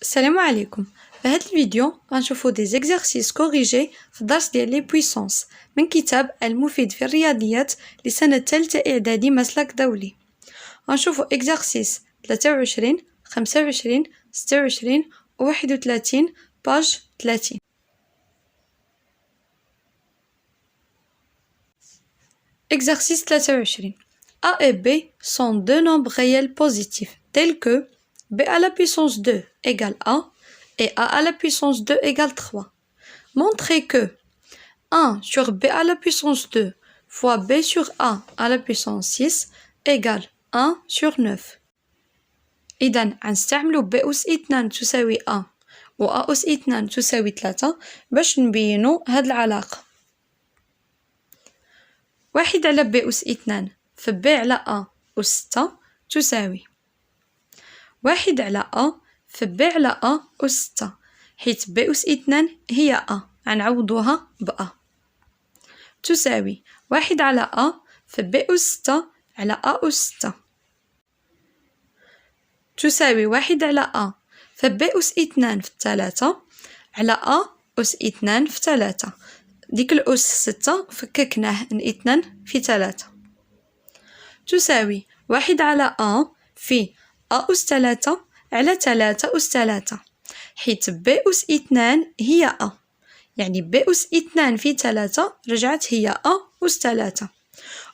السلام عليكم. في هذا الفيديو غنشوفوا دي exercices كوريجي في الدرس ديال لي بويسونس من كتاب المفيد في الرياضيات لسنة ثالثة إعدادي مسلك دولي. غنشوفوا exercice 23 25 26 و 31 باج 30. Exercice 23. A et B sont deux nombres réels positifs tels que b à la puissance 2 égale a et a à la puissance 2 égale 3. Montrez que 1 sur b à la puissance 2 fois b sur a à la puissance 6 égale 1 sur 9. إذن غنستعملو b أس 2 تساوي a و a أس 2 تساوي 3 باش نبينو هاد العلاقة. 1 على b أس 2 في b على a أس 6 تساوي 1 على a في b على a أس 6 حيت b أس 2 هي a غنعوضوها ب a تساوي 1 على a في b أس 6 على a أس 6 تساوي 1 على a في b أس 2 في 3 على a أس 2 في 3. ديك الأس 6 فككناه من 2 في 3 تساوي 1 على a في a أس 3 على 3 أس 3 حيت b أس 2 هي a يعني b أس 2 في 3 رجعت هي a أس 3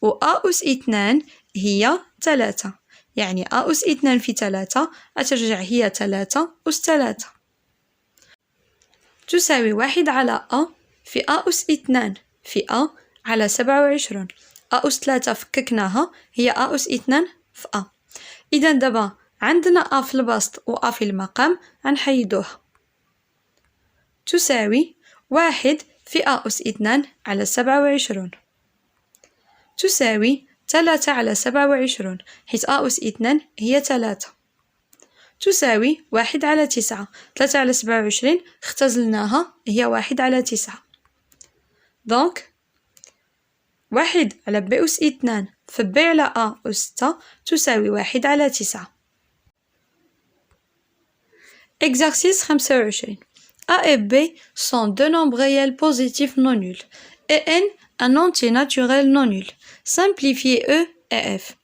و a أس 2 هي 3 يعني a أس 2 في 3 أترجع هي 3 أس 3 تساوي 1 على a في a أس 2 في a على 27 a أس 3 فككناها هي a أس 2 في a. إذا دابا عندنا a في البسط و a في المقام غنحيدوها تساوي 1 في a أس 2 على 27 تساوي 3 على 27 حيت a أس 2 هي 3 تساوي 1 على 9 3 على 27 اختزلناها هي 1 على 9 دونك 1 على b أس 2 في b على a أس 6 تساوي 1 على 9. Exercice 25. A et B sont deux nombres réels positifs non nuls et n un entier naturel non nul. Simplifiez E et F.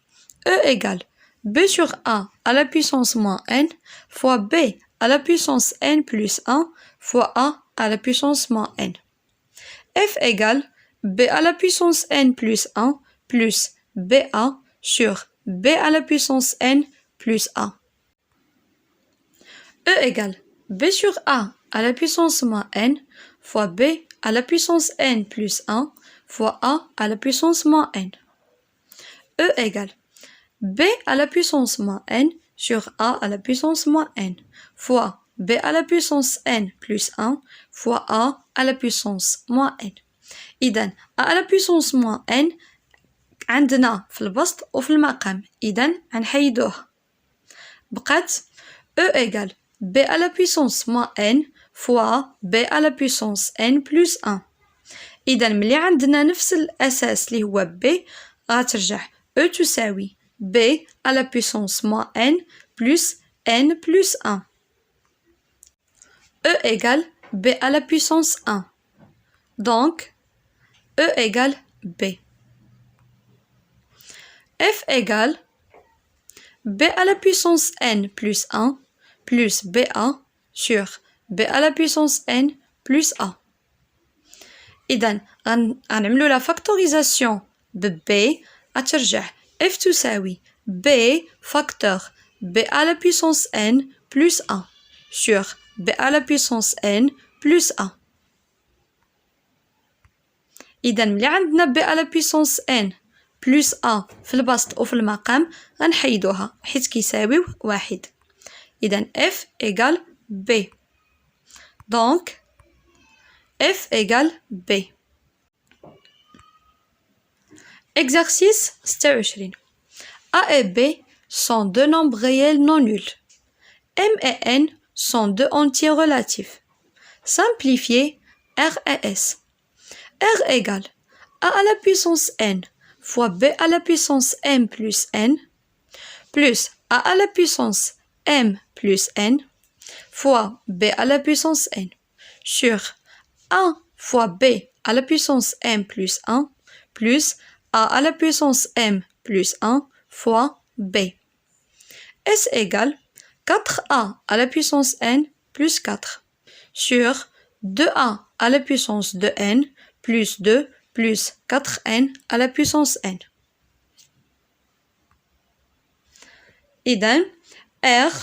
E égale b sur a à la puissance moins n fois b à la puissance n plus 1 fois a à la puissance moins n. F égale b à la puissance n plus 1 plus ba sur b à la puissance n plus a. E égale b sur a à la puissance moins n fois b à la puissance n plus 1 fois a à la puissance moins n. E égale b à la puissance moins n sur a à la puissance moins n fois b à la puissance n plus 1 fois a à la puissance moins n. إذن a à la puissance moins n عندنا في البسط وفي المقام إذن غنحيدوها بقات E égale b à la puissance moins n fois b à la puissance n plus 1. إذن ملي عندنا نفس الأساس اللي هو b غترجع E تساوي b à la puissance moins n plus n plus 1. E égale b à la puissance 1. Donc, E égale b. F égale b à la puissance n plus 1 plus ba sur b à la puissance n plus a. إذن غنعملو لا فاكتوريزاسيون ب b غترجع f تساوي b facteur b à la puissance n plus a sur b à la puissance n plus a. إذن ملي عندنا b à la puissance n plus a في البسط وفي المقام غنحيدوها حيت كيساويو 1. إذن f égale b. Donc f égale b. Exercice 26. A et b sont deux nombres réels non nuls. M et n sont deux entiers relatifs. Simplifiez R et S. R égale a à la puissance n fois b à la puissance m plus n plus a à la puissance m plus n fois b à la puissance n sur 1 fois b à la puissance m plus 1 plus a à la puissance m plus 1 fois b. S égale 4a à la puissance n plus 4 sur 2a à la puissance de n plus 2 plus 4n à la puissance n. إذن R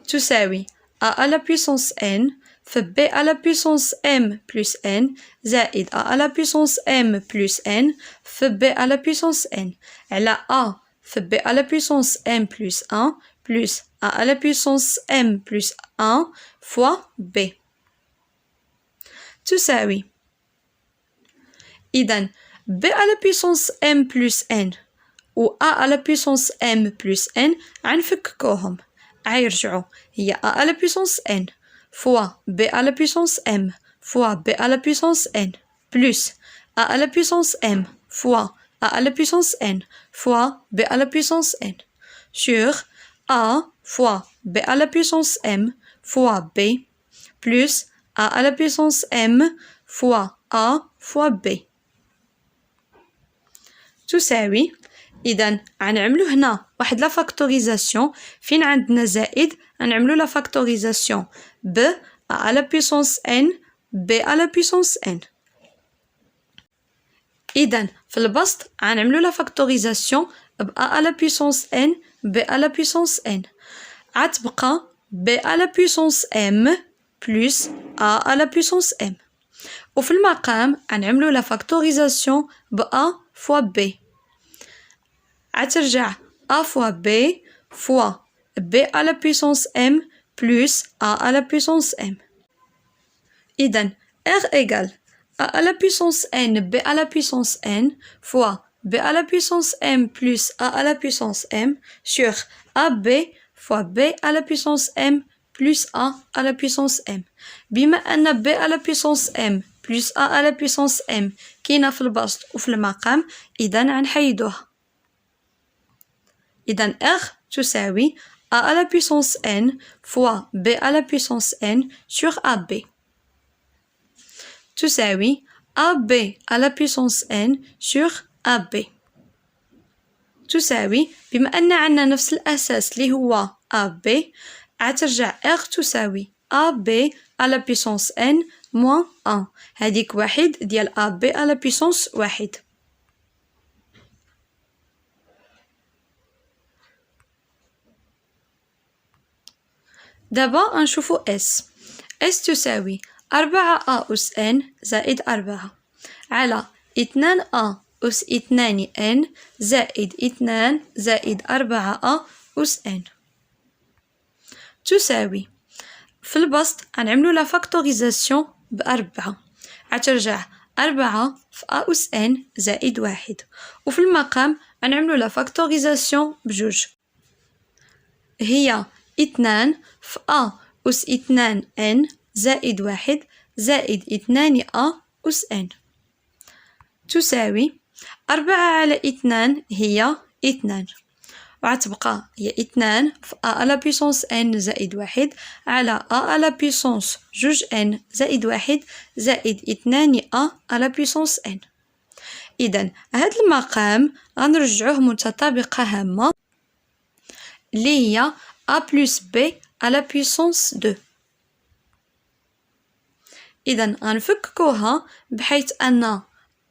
تساوي a à la puissance n في b à la puissance m plus n زائد a à la puissance m plus n في b à la puissance n على a في b à la puissance m plus 1 plus a à la puissance m plus 1 fois b تساوي إذن b à la puissance m plus n و a à la puissance m plus n عنفككوهم عيرجعوا هي a à la puissance n fois b à la puissance m fois b à la puissance n plus a à la puissance m fois a à la puissance n fois b à la puissance n sur a fois b à la puissance m fois b plus a à la puissance m fois a fois b تساوي إذن غنعملو هنا واحد لا فاكتوريزاسيون فين عندنا زائد غنعملو لا فاكتوريزاسيون ب à la puissance n b à la puissance n. إذن في البسط غنعملو لا فاكتوريزاسيون ب a à la puissance n b à la puissance n غتبقى b à la puissance m plus a à la puissance m وفي المقام غنعملو لا فاكتوريزاسيون ب a fois b غترجع a fois b fois b à la puissance m plus a à la puissance m. إذن R égale a à la puissance n b à la puissance n fois b à la puissance m plus a à la puissance m sur ab fois b à la puissance m plus a à la puissance m. بما أن b à la puissance m plus a à la puissance m كاينة في البسط وفي المقام إذن غنحيدوها. إذن R تساوي a à la puissance n fois b à la puissance n sur ab تساوي ab à la puissance n sur ab تساوي بما أن عندنا نفس الأساس اللي هو ab غترجع R تساوي ab à la puissance n moins 1 هذيك واحد ديال ab à la puissance واحد. دابا غنشوفو S تساوي 4a أس n زائد 4 على 2a أس 2n زائد 2 زائد 4a أس n تساوي في البسط غنعملو لا فاكتوريزاسيون ب4 غترجع 4 في a أس n زائد 1 وفي المقام غنعملو لا فاكتوريزاسيون بجوج هي 2 في a أس 2 n زائد 1 زائد 2 a أس n تساوي 4 على 2 هي 2 وغتبقى هي 2 في a à la puissance n زائد 1 على a à la puissance جوج n زائد 1 زائد 2 a à la puissance n. إذن هاد المقام غنرجعوه متطابقة هامة اللي هي a plus b à la puissance 2. إذن غنفككوها بحيث أن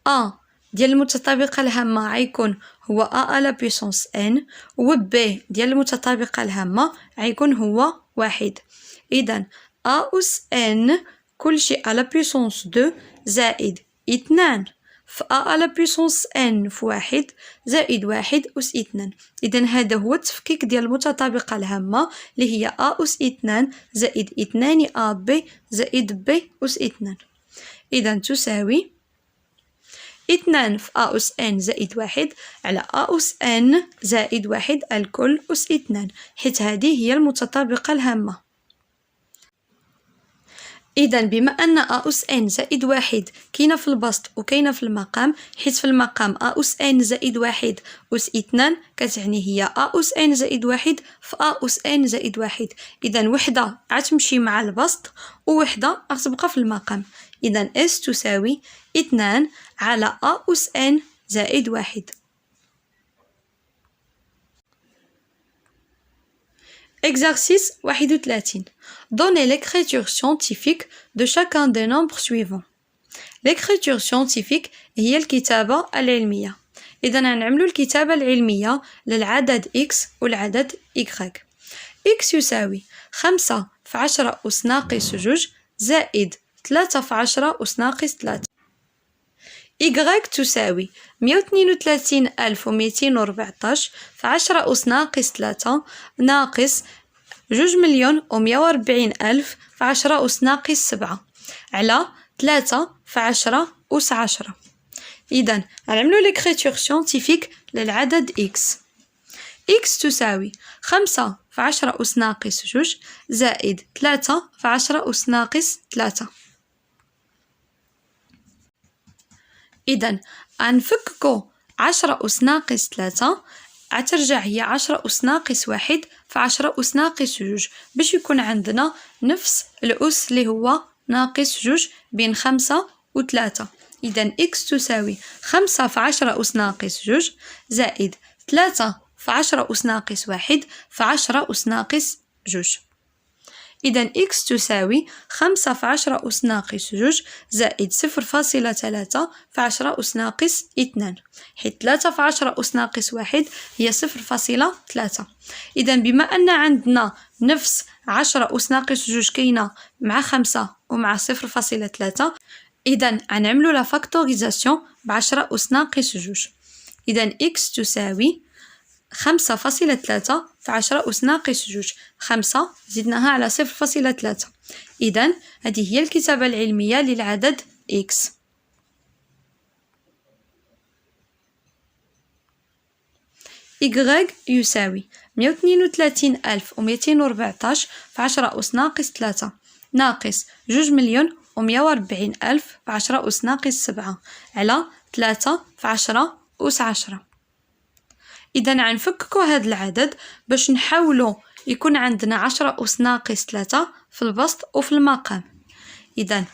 a ديال المتطابقة الهامة غيكون هو a à la puissance n و b ديال المتطابقة الهامة غيكون هو 1. إذن a أس n كلشي à la puissance 2 زائد 2 في a à la puissance n في 1 زائد 1 أس 2. إذن هذا هو التفكيك ديال المتطابقة الهامة اللي هي a أس 2 زائد 2 ab زائد b أس 2. إذن تساوي 2 في a أس n زائد 1 على a أس n زائد 1 الكل أس 2 حيت هذه هي المتطابقة الهامة. إذا بما أن أ أس إن زائد واحد كاينة في البسط وكاينة في المقام، حيت في المقام أ أس إن زائد واحد أس اثنان كتعني هي أ أس إن زائد واحد في أ أس إن زائد واحد. إذا وحدة غتمشي مع البسط ووحدة غتبقى في المقام. إذا إس تساوي اثنان على أ أس إن زائد واحد. Exercice 31. Donnez l'écriture scientifique de chacun des nombres suivants. L'écriture scientifique هي الكتابة العلمية. إذا نعملو الكتابة العلمية للعدد x والعدد y. x يساوي 5 في 10 أس ناقص جوج زائد 3 في 10 أس ناقص 3. y تساوي 132,214 في 10 أس ناقص 3 ناقص 2,140,000 في 10 أس ناقص 7 على 3 في 10 أس 10. إذا غنعملو l'écriture scientifique للعدد x. x تساوي 5 في 10 أس ناقص جوج زائد 3 في 10 أس ناقص 3. إذا غنفككو 10 أس ناقص 3 غترجع هي 10 أس ناقص واحد في 10 أس ناقص جوج باش يكون عندنا نفس الأس اللي هو ناقص جوج بين 5 و 3. إذا x تساوي 5 في 10 أس ناقص جوج زائد 3 في 10 أس ناقص واحد في 10 أس ناقص جوج. إذا x تساوي 5 في 10 أس ناقص جوج زائد 0.3 في 10 أس ناقص 2 حيت 3 في 10 أس ناقص واحد هي 0.3. إذا بما أن عندنا نفس 10 أس ناقص جوج كاينة مع 5 ومع 0.3، إذا غنعملو لا فاكتوريزاسيون ب10 أس ناقص جوج. إذا x تساوي 5.3 في 10 أس ناقص جوج، 5 زدناها على 0.3. إذا هذه هي الكتابة العلمية للعدد x. y يساوي 132,214 في 10 أس ناقص 3 ناقص 2,140,000 في 10 أس ناقص 7 على 3 في 10 أس 10. إذا غنفككو هذا العدد باش نحاولو يكون عندنا 10 أس ناقص 3 في البسط وفي المقام. إذا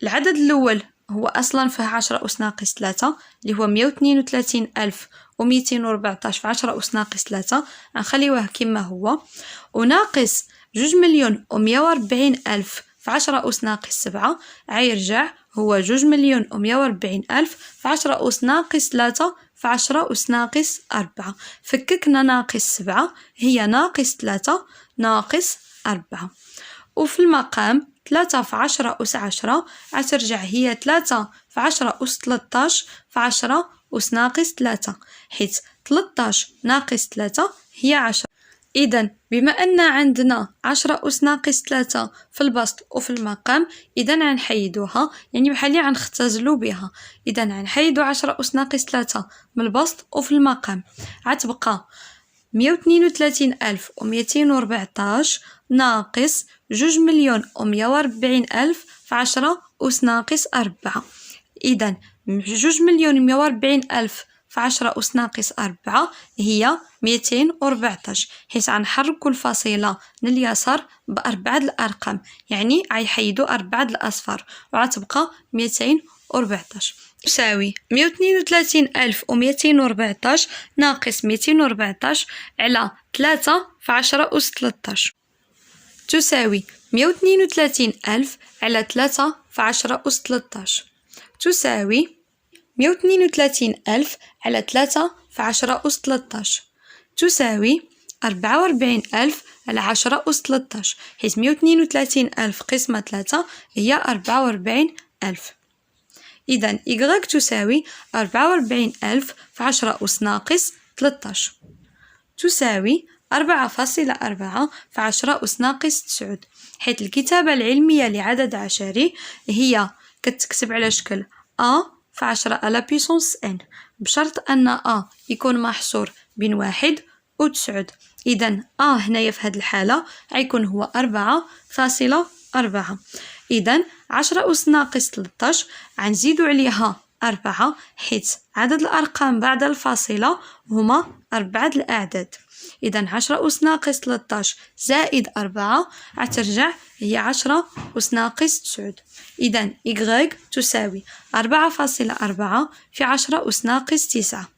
العدد الأول هو أصلا فيه 10 أس ناقص 3 اللي هو 132,214 في 10 أس ناقص 3 غنخليوه كما هو، وناقص 2,140,000 في 10 أس ناقص 7 غيرجع هو 2,140,000 في 10 أس ناقص 3 في 10 أس ناقص 4. فككنا ناقص 7 هي ناقص 3 ناقص 4. وفي المقام 3 في 10 أس 10 غترجع هي 3 في 10 أس 13 في 10 أس ناقص 3 حيت 13 ناقص 3 هي 10. إذا بما أن عندنا 10 أس ناقص 3 في البسط وفي المقام، إذا غنحيدوها يعني بحال غنختزلو بها. إذا غنحيدو 10 أس ناقص 3 من البسط وفي المقام، غتبقى 132,214 ناقص 2,140,000 في 10 أس ناقص 4. إذا 2,140,000 في 10 أس ناقص 4 هي 214 حيت غنحركو الفاصلة لليسار بأربعة الأرقام، يعني غيحيدو 4 الأصفار وغتبقى 214 تساوي 132,214 ناقص 214 على 3 في 10 أس 13 تساوي 132,000 على 3 في 10 أس 13 تساوي 132,000 على 3 في 10 أس 13 تساوي 44,000 على 10 أس 13 حيت 132,000 قسمة 3 هي 44,000. إذا y تساوي 44,000 في 10 أس ناقص 13 تساوي 4.4 في 10 أس ناقص 9 حيت الكتابة العلمية لعدد عشري هي كتكتب على شكل a في 10 على بيسونس n بشرط أن a يكون محصور بين 1 و 9. إذا a هنايا في هذه الحالة غيكون هو 4.4. إذن 10 أس ناقص 13 غنزيدو عليها 4 حيت عدد الأرقام بعد الفاصلة هما 4 الأعداد. إذن 10 أس ناقص 13 زائد 4 غترجع هي 10 أس ناقص 9. إذن إكغيك تساوي 4.4 في 10 أس ناقص 9.